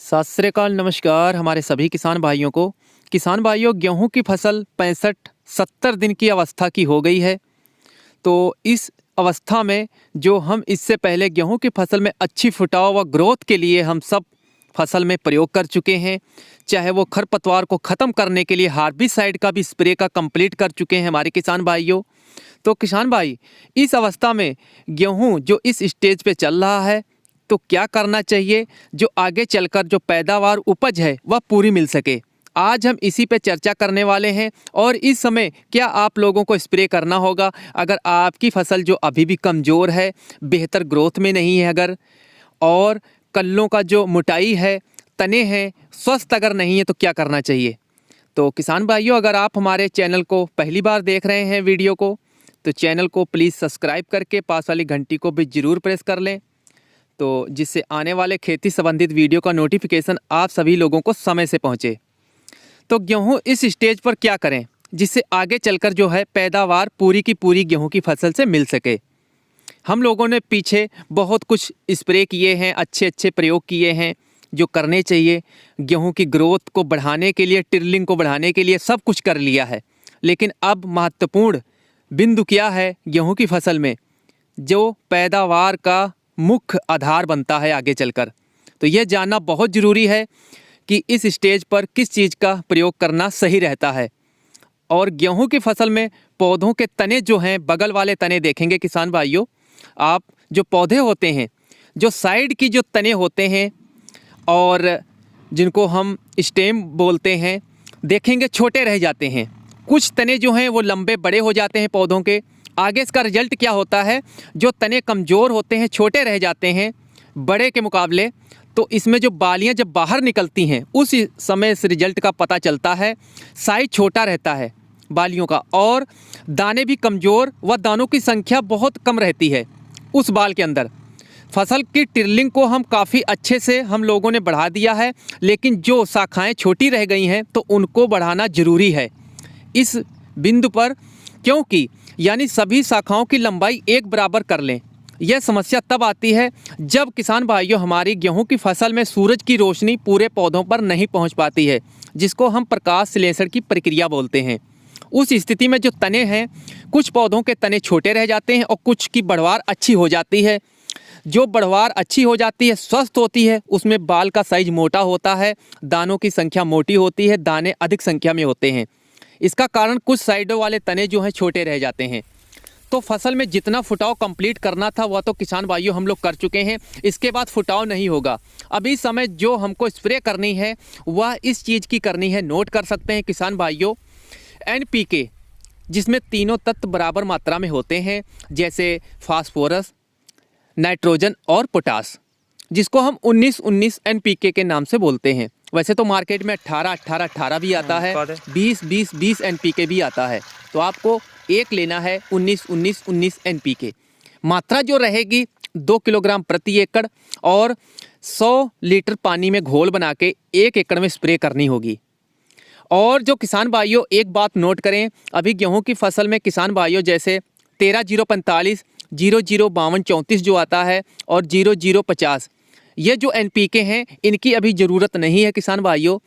सत श्री अकाल, नमस्कार हमारे सभी किसान भाइयों को। किसान भाइयों, गेहूं की फसल 65-70 दिन की अवस्था की हो गई है। तो इस अवस्था में जो हम इससे पहले गेहूं की फसल में अच्छी फुटाव व ग्रोथ के लिए हम सब फसल में प्रयोग कर चुके हैं, चाहे वो खरपतवार को ख़त्म करने के लिए हार्बिसाइड का भी स्प्रे का कंप्लीट कर चुके हैं हमारे किसान भाइयों। तो किसान भाई, इस अवस्था में गेहूं जो इस स्टेज पे चल रहा है, तो क्या करना चाहिए जो आगे चलकर जो पैदावार उपज है वह पूरी मिल सके। आज हम इसी पे चर्चा करने वाले हैं। और इस समय क्या आप लोगों को स्प्रे करना होगा अगर आपकी फसल जो अभी भी कमज़ोर है, बेहतर ग्रोथ में नहीं है, अगर और कल्लों का जो मोटाई है, तने हैं, स्वस्थ अगर नहीं है, तो क्या करना चाहिए। तो किसान भाइयों, अगर आप हमारे चैनल को पहली बार देख रहे हैं वीडियो को, तो चैनल को प्लीज़ सब्सक्राइब करके पास वाली घंटी को भी ज़रूर प्रेस कर लें, तो जिससे आने वाले खेती संबंधित वीडियो का नोटिफिकेशन आप सभी लोगों को समय से पहुंचे। तो गेहूं इस स्टेज पर क्या करें जिससे आगे चलकर जो है पैदावार पूरी की पूरी गेहूं की फसल से मिल सके। हम लोगों ने पीछे बहुत कुछ स्प्रे किए हैं, अच्छे अच्छे प्रयोग किए हैं जो करने चाहिए गेहूं की ग्रोथ को बढ़ाने के लिए, टिर्लिंग को बढ़ाने के लिए, सब कुछ कर लिया है। लेकिन अब महत्वपूर्ण बिंदु क्या है गेहूं की फसल में, जो पैदावार का मुख्य आधार बनता है आगे चलकर। तो यह जानना बहुत ज़रूरी है कि इस स्टेज पर किस चीज़ का प्रयोग करना सही रहता है। और गेहूं की फसल में पौधों के तने जो हैं, बगल वाले तने देखेंगे किसान भाइयों आप, जो पौधे होते हैं, जो साइड की जो तने होते हैं और जिनको हम स्टेम बोलते हैं, देखेंगे छोटे रह जाते हैं। कुछ तने जो हैं वो लंबे बड़े हो जाते हैं पौधों के। आगे इसका रिजल्ट क्या होता है, जो तने कमज़ोर होते हैं, छोटे रह जाते हैं बड़े के मुकाबले, तो इसमें जो बालियां जब बाहर निकलती हैं उस समय इस रिजल्ट का पता चलता है। साइज छोटा रहता है बालियों का, और दाने भी कमज़ोर व दानों की संख्या बहुत कम रहती है उस बाल के अंदर। फसल की टिर्लिंग को हम काफ़ी अच्छे से हम लोगों ने बढ़ा दिया है, लेकिन जो शाखाएं छोटी रह गई हैं तो उनको बढ़ाना ज़रूरी है इस बिंदु पर, क्योंकि यानी सभी शाखाओं की लंबाई एक बराबर कर लें। यह समस्या तब आती है जब किसान भाइयों हमारी गेहूं की फसल में सूरज की रोशनी पूरे पौधों पर नहीं पहुंच पाती है, जिसको हम प्रकाश संश्लेषण की प्रक्रिया बोलते हैं। उस स्थिति में जो तने हैं, कुछ पौधों के तने छोटे रह जाते हैं और कुछ की बढ़वार अच्छी हो जाती है। जो बढ़वार अच्छी हो जाती है, स्वस्थ होती है, उसमें बाल का साइज मोटा होता है, दानों की संख्या मोटी होती है, दाने अधिक संख्या में होते हैं। इसका कारण कुछ साइडों वाले तने जो हैं छोटे रह जाते हैं। तो फसल में जितना फुटाव कंप्लीट करना था वह तो किसान भाइयों हम लोग कर चुके हैं। इसके बाद फुटाव नहीं होगा। अभी समय जो हमको स्प्रे करनी है वह इस चीज़ की करनी है, नोट कर सकते हैं किसान भाइयों, NPK, जिसमें तीनों तत्व बराबर मात्रा में होते हैं, जैसे फास्फोरस, नाइट्रोजन और पोटास, जिसको हम 19-19 NPK के नाम से बोलते हैं। वैसे तो मार्केट में 18-18-18 भी आता है, 20-20-20 NPK भी आता है। तो आपको एक लेना है 19-19-19 NPK। मात्रा जो रहेगी 2 किलोग्राम प्रति एकड़, और 100 लीटर पानी में घोल बना के 1 एकड़ में स्प्रे करनी होगी। और जो किसान भाइयों एक बात नोट करें, अभी गेहूं की फसल में किसान भाइयों जैसे 13-045, 00-52-34 जो आता है, और 00-50, ये जो NPK हैं इनकी अभी ज़रूरत नहीं है किसान भाइयों।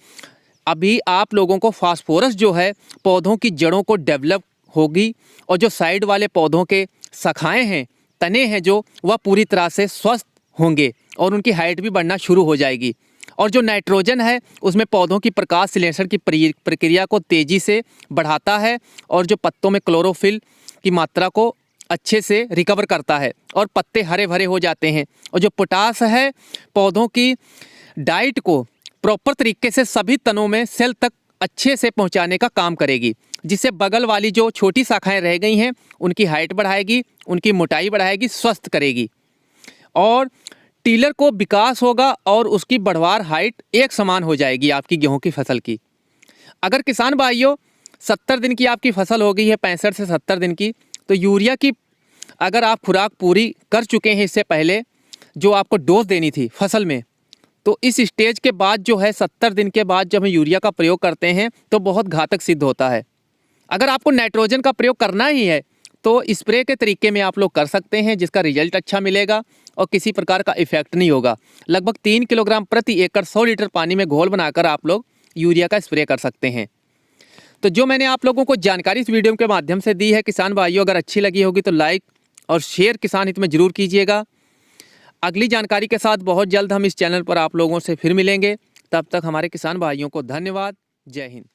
अभी आप लोगों को फास्फोरस जो है पौधों की जड़ों को डेवलप होगी, और जो साइड वाले पौधों के शाखाएं हैं, तने हैं, जो वह पूरी तरह से स्वस्थ होंगे और उनकी हाइट भी बढ़ना शुरू हो जाएगी। और जो नाइट्रोजन है उसमें पौधों की प्रकाश संश्लेषण की प्रक्रिया को तेज़ी से बढ़ाता है, और जो पत्तों में क्लोरोफिल की मात्रा को अच्छे से रिकवर करता है और पत्ते हरे भरे हो जाते हैं। और जो पोटास है पौधों की डाइट को प्रॉपर तरीके से सभी तनों में सेल तक अच्छे से पहुंचाने का काम करेगी, जिससे बगल वाली जो छोटी शाखाएं रह गई हैं उनकी हाइट बढ़ाएगी, उनकी मोटाई बढ़ाएगी, स्वस्थ करेगी, और टीलर को विकास होगा और उसकी बढ़वार हाइट एक समान हो जाएगी आपकी गेहूं की फसल की। अगर किसान भाइयों 70 दिन की आपकी फसल हो गई है, 65 से 70 दिन की, तो यूरिया की अगर आप खुराक पूरी कर चुके हैं इससे पहले, जो आपको डोज देनी थी फसल में, तो इस स्टेज के बाद जो है 70 दिन के बाद जब हम यूरिया का प्रयोग करते हैं तो बहुत घातक सिद्ध होता है। अगर आपको नाइट्रोजन का प्रयोग करना ही है तो स्प्रे के तरीके में आप लोग कर सकते हैं, जिसका रिजल्ट अच्छा मिलेगा और किसी प्रकार का इफेक्ट नहीं होगा। लगभग 3 किलोग्राम प्रति एकड़ 100 लीटर पानी में घोल बनाकर आप लोग यूरिया का स्प्रे कर सकते हैं। तो जो मैंने आप लोगों को जानकारी इस वीडियो के माध्यम से दी है किसान भाइयों, अगर अच्छी लगी होगी तो लाइक और शेयर किसान हित में ज़रूर कीजिएगा। अगली जानकारी के साथ बहुत जल्द हम इस चैनल पर आप लोगों से फिर मिलेंगे। तब तक हमारे किसान भाइयों को धन्यवाद। जय हिंद।